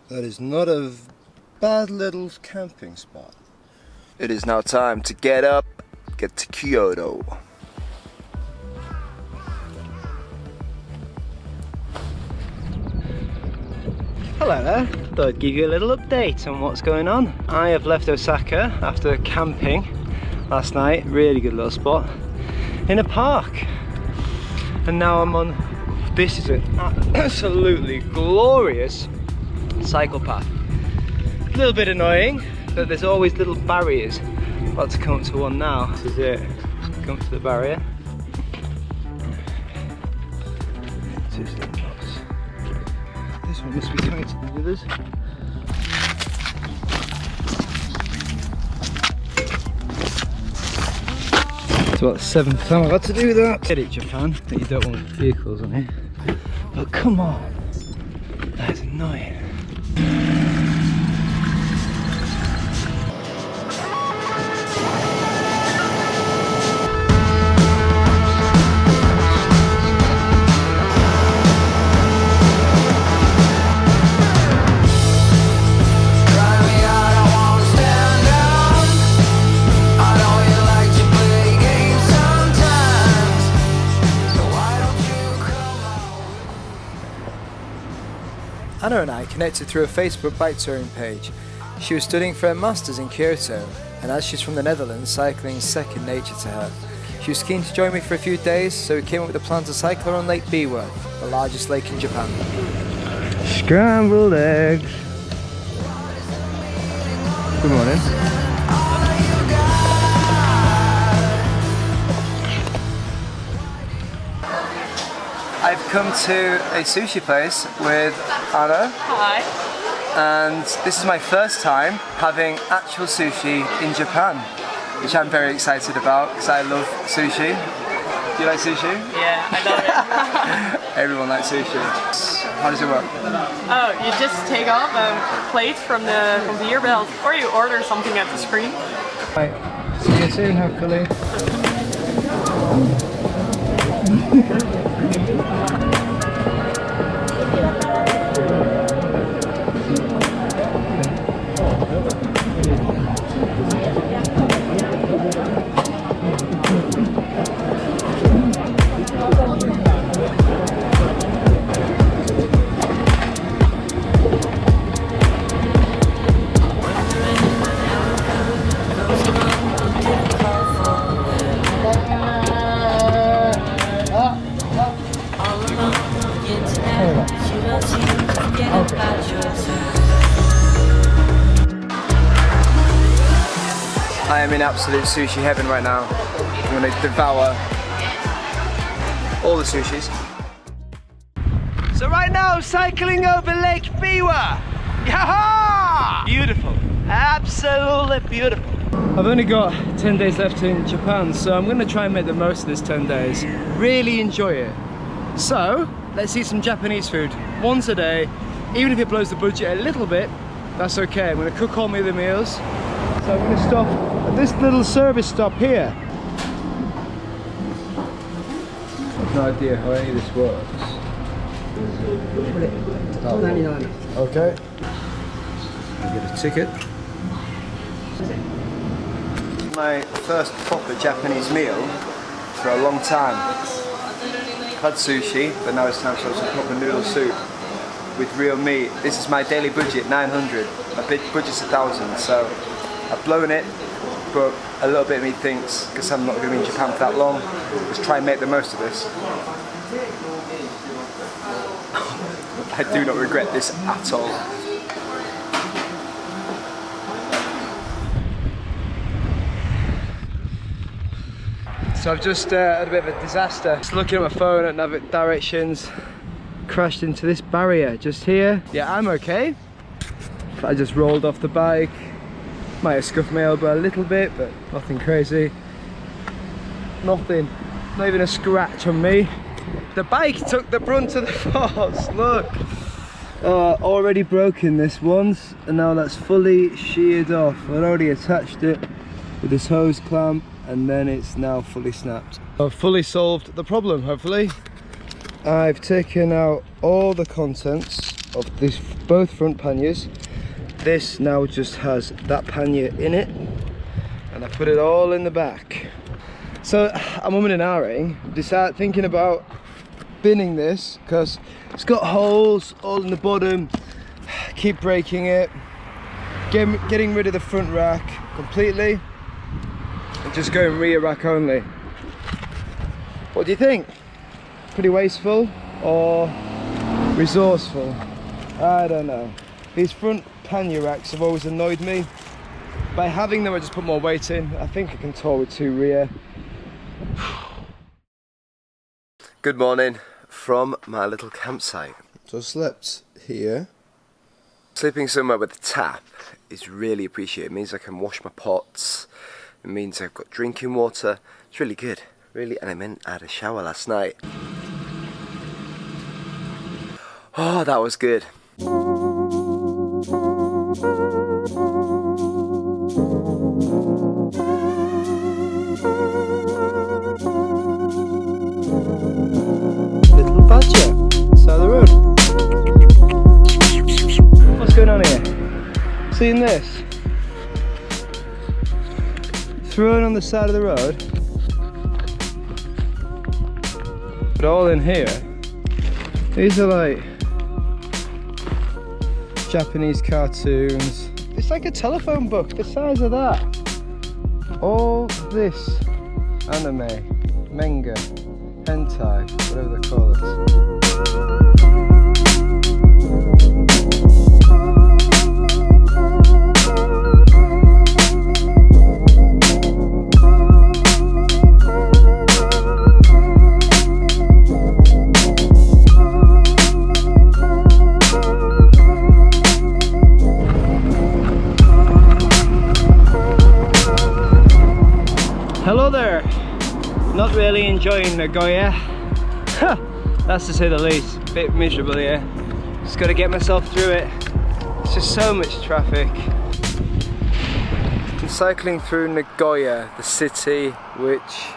That is not a bad little camping spot. It is now time to get up, get to Kyoto. Hello there, thought I'd give you a little update on what's going on. I have left Osaka after camping last night, really good little spot, in a park. And now I'm on, this is an absolutely glorious cycle path. A little bit annoying, but there's always little barriers. About to come up to one now, this is it. Come to the barrier. Two little dots. This one must be tighter than the others. It's about the 7th time I've had to do that. Get it, Japan, that you don't want vehicles on it. But come on, that is annoying. Anna and I connected through a Facebook bike touring page. She was studying for her Masters in Kyoto, and as she's from the Netherlands, cycling is second nature to her. She was keen to join me for a few days, so we came up with a plan to cycle around Lake Biwa, the largest lake in Japan. Scrambled eggs. Good morning. I've come to a sushi place with Anna. Hi. And this is my first time having actual sushi in Japan, which I'm very excited about because I love sushi. Do you like sushi? Yeah, I love it. Everyone likes sushi. How does it work? Oh, you just take off a plate from the conveyor belt, or you order something at the screen. Right, see you soon, hopefully. I am in absolute sushi heaven right now. I'm going to devour all the sushis. So right now I'm cycling over Lake Biwa. Yaha! Beautiful, absolutely beautiful. I've only got 10 days left in Japan, so I'm going to try and make the most of this 10 days. Really enjoy it. So let's eat some Japanese food once a day. Even if it blows the budget a little bit, that's okay. I'm going to cook all my other meals. So I'm going to stop at this little service stop here. I've no idea how any of this works. Okay. I get a ticket. My first proper Japanese meal for a long time. I've had sushi, but now it's time to have some proper noodle soup with real meat. This is my daily budget, 900. My big budget's 1,000, so I've blown it, but a little bit of me thinks, because I'm not going to be in Japan for that long, let's try and make the most of this. I do not regret this at all. So I've just had a bit of a disaster. Just looking at my phone at navigation directions, crashed into this barrier just here. Yeah, I'm okay. I just rolled off the bike. Might have scuffed my elbow a little bit, but nothing crazy. Nothing, not even a scratch on me. The bike took the brunt of the force, look. Already broken this once, and now that's fully sheared off. I'd already attached it with this hose clamp, and then it's now fully snapped. I've fully solved the problem, hopefully. I've taken out all the contents of this, both front panniers. This now just has that pannier in it, and I put it all in the back. So I'm umming and ahhing, thinking about binning this because it's got holes all in the bottom. Keep breaking it, getting rid of the front rack completely, and just going rear rack only. What do you think? Pretty wasteful or resourceful? I don't know. These front pannier racks have always annoyed me. By having them, I just put more weight in. I think I can tow with 2 rear. Good morning from my little campsite. So I slept here. Sleeping somewhere with a tap is really appreciated. It means I can wash my pots. It means I've got drinking water. It's really good, really. And I had a shower last night. Oh, that was good. Little badger, side of the road. What's going on here? Seeing this? Thrown on the side of the road. But all in here. These are like Japanese cartoons. It's like a telephone book, the size of that. All this anime, manga, hentai, whatever they call it. Hello there. Not really enjoying Nagoya. That's to say the least. A bit miserable here. Just got to get myself through it. It's just so much traffic. I'm cycling through Nagoya, the city, which,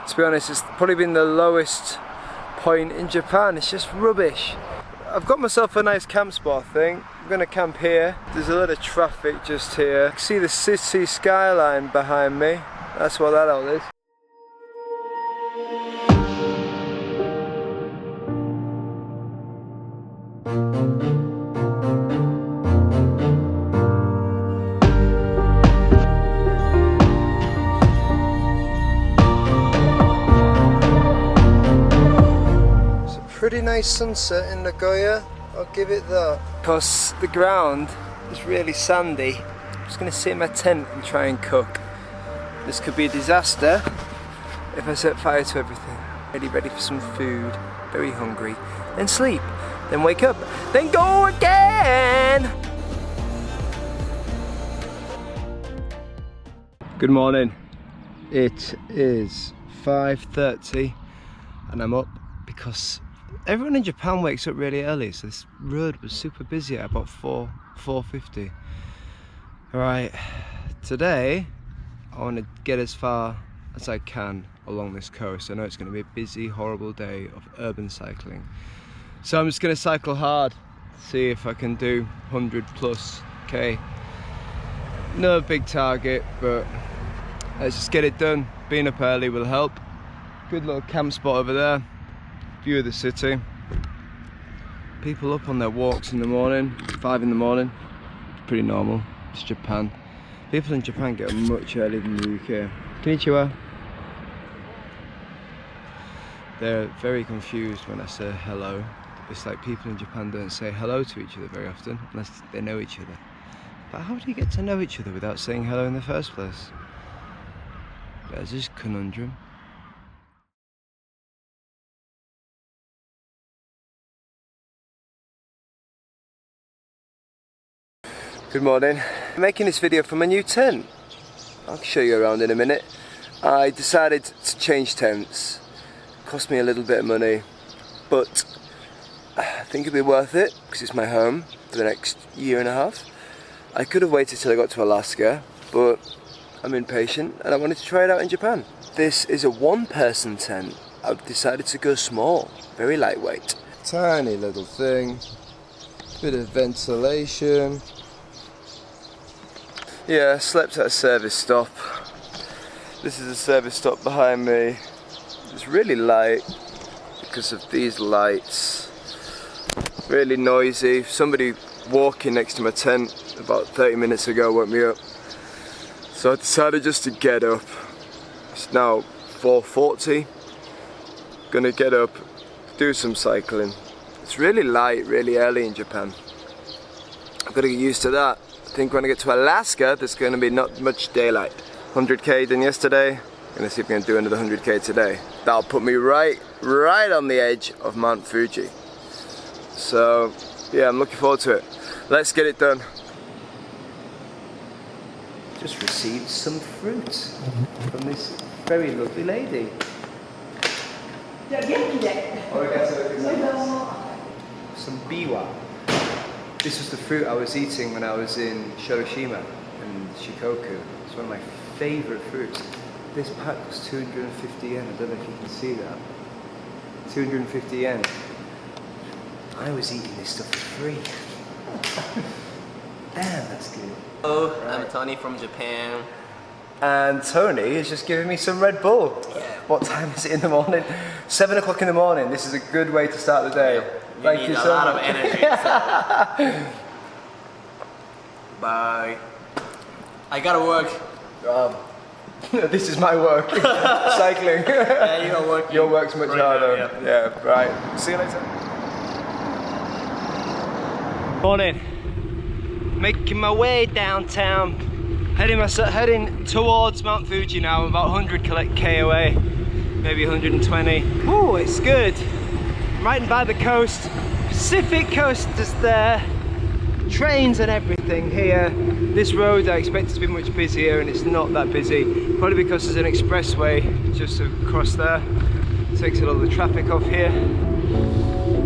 to be honest, has probably been the lowest point in Japan. It's just rubbish. I've got myself a nice camp spot, I think. I'm gonna camp here. There's a lot of traffic just here. I can see the city skyline behind me. That's what that all is. It's a pretty nice sunset in Nagoya, I'll give it that. Because the ground is really sandy, I'm just going to sit in my tent and try and cook. This could be a disaster if I set fire to everything. Ready for some food, very hungry, then sleep, then wake up, then go again! Good morning. It is 5:30 and I'm up because everyone in Japan wakes up really early, so this road was super busy at about 4:50. Alright, today I want to get as far as I can along this coast. I know it's going to be a busy, horrible day of urban cycling. So I'm just going to cycle hard, see if I can do 100+ K. No big target, but let's just get it done. Being up early will help. Good little camp spot over there. View of the city. People up on their walks in the morning, 5 in the morning. It's pretty normal. It's Japan. People in Japan get up much earlier than the UK. Konnichiwa. They're very confused when I say hello. It's like people in Japan don't say hello to each other very often unless they know each other. But how do you get to know each other without saying hello in the first place? There's this conundrum. Good morning. I'm making this video from my new tent. I'll show you around in a minute. I decided to change tents. Cost me a little bit of money, but I think it'll be worth it because it's my home for the next year and a half. I could have waited till I got to Alaska, but I'm impatient and I wanted to try it out in Japan. This is a one-person tent. I've decided to go small, very lightweight. Tiny little thing. Bit of ventilation. Yeah, slept at a service stop. This is a service stop behind me. It's really light because of these lights. Really noisy. Somebody walking next to my tent about 30 minutes ago woke me up. So I decided just to get up. It's now 4:40. Gonna get up, do some cycling. It's really light, really early in Japan. I've got to get used to that. I think when I get to Alaska, there's going to be not much daylight. 100k done yesterday. Gonna see if we can do another 100k today. That'll put me right on the edge of Mount Fuji. So yeah, I'm looking forward to it. Let's get it done. Just received some fruit from this very lovely lady. Some biwa. This was the fruit I was eating when I was in Shiroshima and Shikoku. It's one of my favourite fruits. This pack was 250 yen. I don't know if you can see that. 250 yen. I was eating this stuff for free. Damn, that's good. Hello, I'm Tony from Japan. And Tony is just giving me some Red Bull. Yeah. What time is it in the morning? 7 o'clock in the morning. This is a good way to start the day. Thank you so much. A lot of energy. So. Bye. I gotta work. This is my work. Cycling. Yeah, you're working. Your work's much right harder. now, Yeah, right. See you later. Morning. Making my way downtown. Heading towards Mount Fuji now. I'm about 100k away. Maybe 120. Oh, it's good. I'm riding by the coast. Pacific coast is there. Trains and everything here. This road I expected to be much busier and it's not that busy. Probably because there's an expressway just across there. Takes a lot of the traffic off here.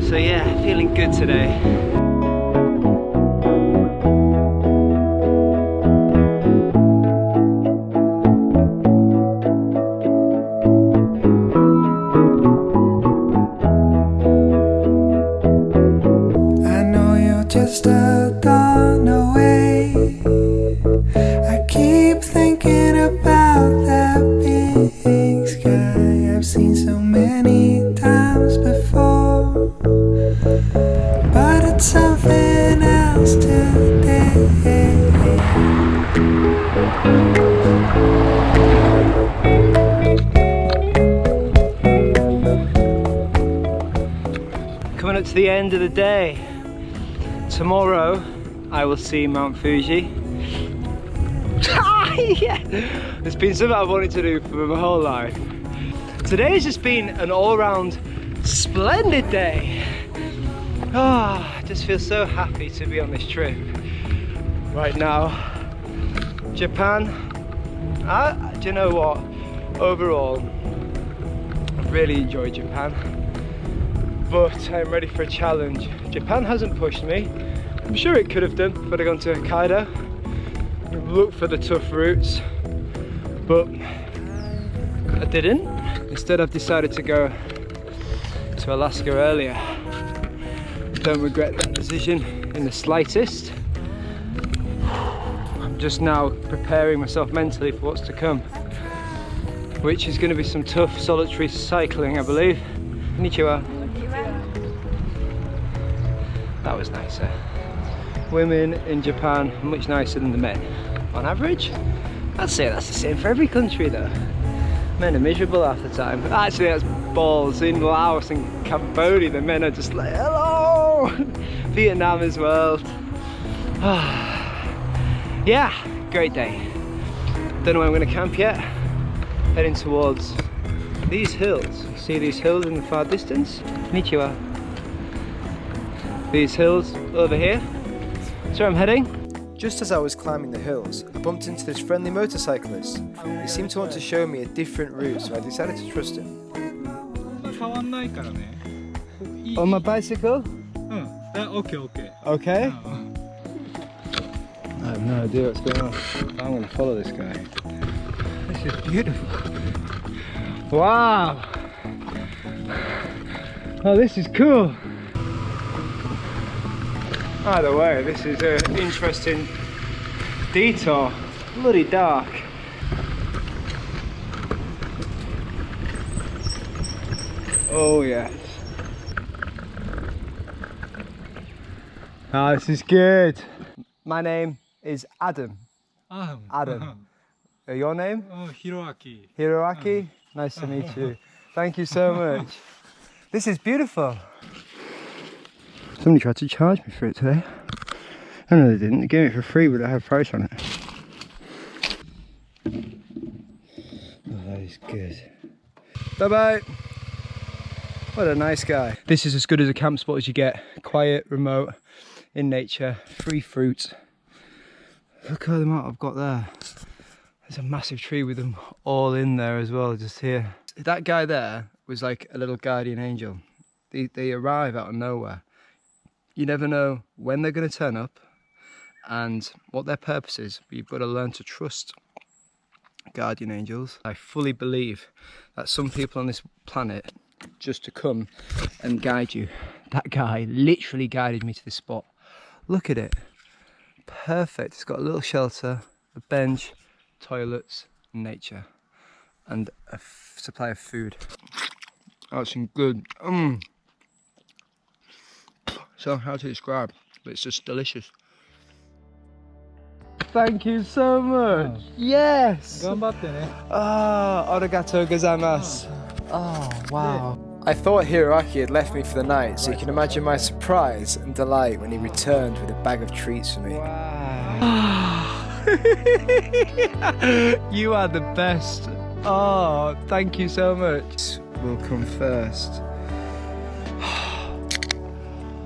So yeah, feeling good today. Just a dawn away. I keep thinking about that big sky I've seen so many times before, but it's something else today. Coming up to the end of the day. Tomorrow I will see Mount Fuji. Yeah. It's been something I've wanted to do for my whole life. Today's just been an all-round splendid day. I just feel so happy to be on this trip right now. Japan, do you know what? Overall, I've really enjoyed Japan, but I'm ready for a challenge. Japan hasn't pushed me. I'm sure it could have done if I'd have gone to Hokkaido, looked for the tough routes, but I didn't. Instead I've decided to go to Alaska earlier. Don't regret that decision in the slightest. I'm just now preparing myself mentally for what's to come, which is going to be some tough solitary cycling, I believe. Konnichiwa. That was nicer. Women in Japan are much nicer than the men, on average. I'd say that's the same for every country though. Men are miserable half the time. Actually, that's balls. In Laos and Cambodia, the men are just like, hello! Vietnam as well. Yeah, great day. Don't know where I'm going to camp yet. Heading towards these hills. See these hills in the far distance? Konnichiwa. These hills over here. That's where I'm heading. Just as I was climbing the hills, I bumped into this friendly motorcyclist. He seemed to want to show me a different route, so I decided to trust him. On my bicycle? Okay. Okay. I have no idea what's going on. I'm going to follow this guy. This is beautiful. Wow. Oh, this is cool. Either way, this is an interesting detour. Bloody dark. Oh yes. Ah, this is good. My name is Adam. Adam. Your name? Oh, Hiroaki. Hiroaki? Nice to meet you. Thank you so much. This is beautiful. Somebody tried to charge me for it today. Oh no, they didn't. They gave it for free with a high price on it. Oh, that is good. Bye bye. What a nice guy. This is as good as a camp spot as you get. Quiet, remote, in nature, free fruit. Look at the amount I've got there. There's a massive tree with them all in there as well, just here. That guy there was like a little guardian angel. They arrive out of nowhere. You never know when they're going to turn up and what their purpose is, but you've got to learn to trust guardian angels. I fully believe that some people on this planet just to come and guide you. That guy literally guided me to this spot. Look at it. Perfect. It's got a little shelter, a bench, toilets, nature, and a supply of food. Oh, it's good. So how to describe, but it's just delicious. Thank you so much. Yes. 頑張ってね。 Ah, arigatou gozaimasu. Oh, wow. I thought Hiroaki had left me for the night, so you can imagine my surprise and delight when he returned with a bag of treats for me. Wow. You are the best. Oh, thank you so much. Will come first.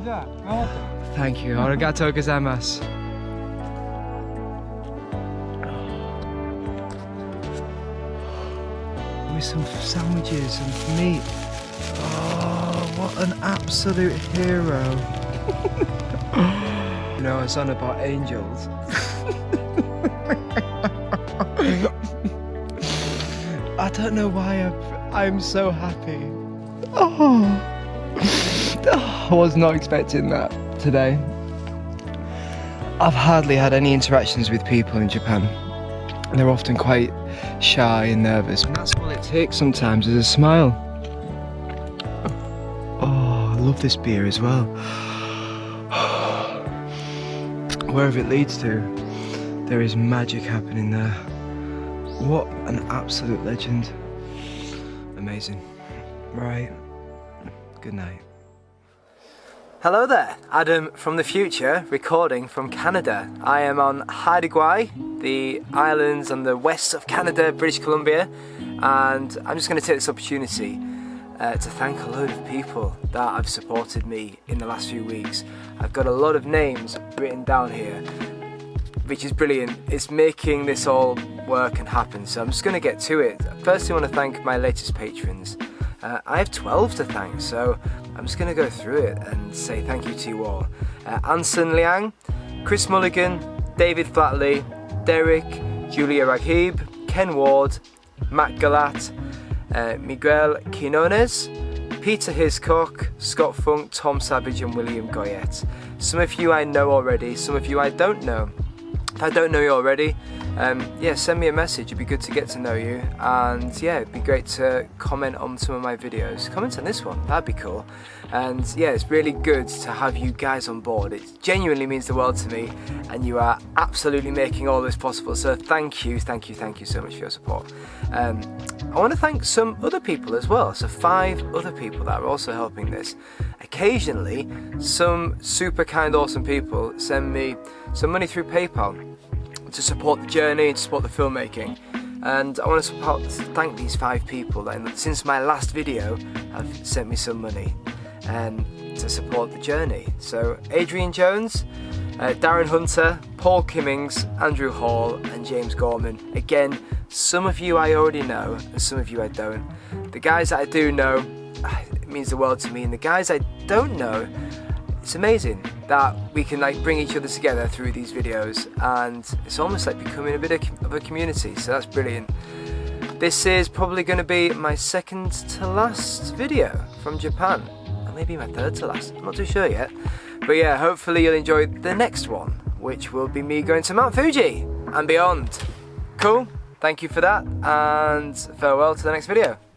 じゃあ、頑張って。 Thank you. Arigatou gozaimasu. With some sandwiches and meat. Oh, what an absolute hero. You know, it's on about angels. I don't know why I'm so happy. Oh. I was not expecting that today. I've hardly had any interactions with people in Japan. They're often quite shy and nervous. And that's all it takes sometimes, is a smile. Oh, I love this beer as well. Wherever it leads to, there is magic happening there. What an absolute legend. Amazing. Right. Good night. Hello there, Adam from the future, recording from Canada. I am on Haida, the islands on the west of Canada, British Columbia, and I'm just going to take this opportunity to thank a load of people that have supported me in the last few weeks. I've got a lot of names written down here, which is brilliant. It's making this all work and happen, so I'm just going to get to it. Firstly, I want to thank my latest patrons. I have 12 to thank, so I'm just going to go through it and say thank you to you all. Anson Liang, Chris Mulligan, David Flatley, Derek, Julia Raghib, Ken Ward, Matt Galat, Miguel Quinones, Peter Hiscock, Scott Funk, Tom Savage and William Goyette. Some of you I know already, some of you I don't know. If I don't know you already, yeah, send me a message. It'd be good to get to know you, and yeah, it'd be great to comment on some of my videos. Comment on this one, that'd be cool. And yeah, it's really good to have you guys on board. It genuinely means the world to me, and you are absolutely making all this possible. So thank you so much for your support. I want to thank some other people as well. So 5 other people that are also helping this. Occasionally, some super kind, awesome people send me some money through PayPal to support the journey, to support the filmmaking. And I want to thank these 5 people that since my last video have sent me some money to support the journey. So Adrian Jones, Darren Hunter, Paul Kimmings, Andrew Hall and James Gorman. Again, some of you I already know and some of you I don't. The guys that I do know, it means the world to me, and the guys I don't know, it's amazing that we can like bring each other together through these videos, and it's almost like becoming a bit of a community, so that's brilliant. This is probably going to be my second to last video from Japan, or maybe my third to last, I'm not too sure yet, But yeah, hopefully you'll enjoy the next one, which will be me going to Mount Fuji and beyond. Cool, thank you for that, and farewell to the next video.